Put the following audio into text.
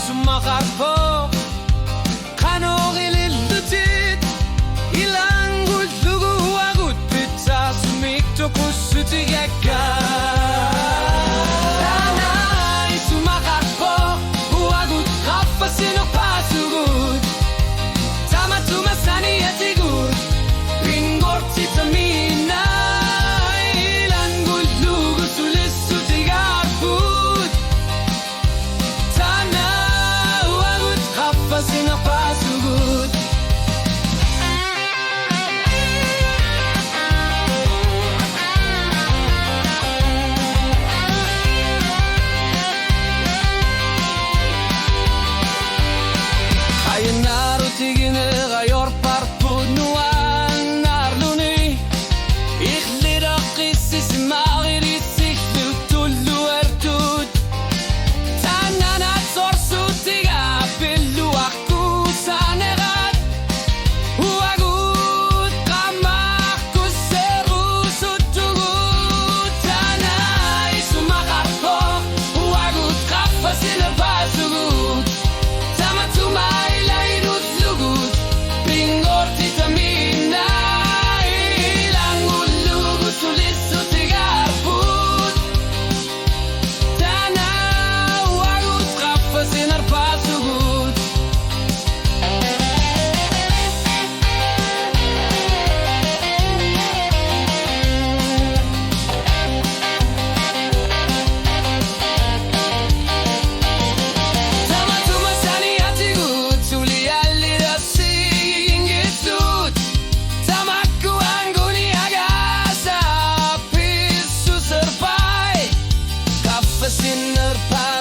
sumakarpo kanogilillutit ilangu lugu agut pizza sumikto kusutigekka tanai sumakarpo agut kaffasino pasugut tamatuma sani atigut ringorti tamina ilangu lugu sulisutigarput tana agut kaffasino pasugut Tigine gayor parpu nuan narluni ikhlira qissis magiri siklu tullu ertut tanana sorsu tiga billu akku sanegat huagut qamakku seru sutugut tanai sumakarpo huagut qaffasil basugut tamatuma Pingorti tamina ilangu lugu sulisutigarput tana wagut qafasinar pasugut tamatuma sani atigut sulialli dasi Tamaku anguni agasa pisu serpai kafasin nerpai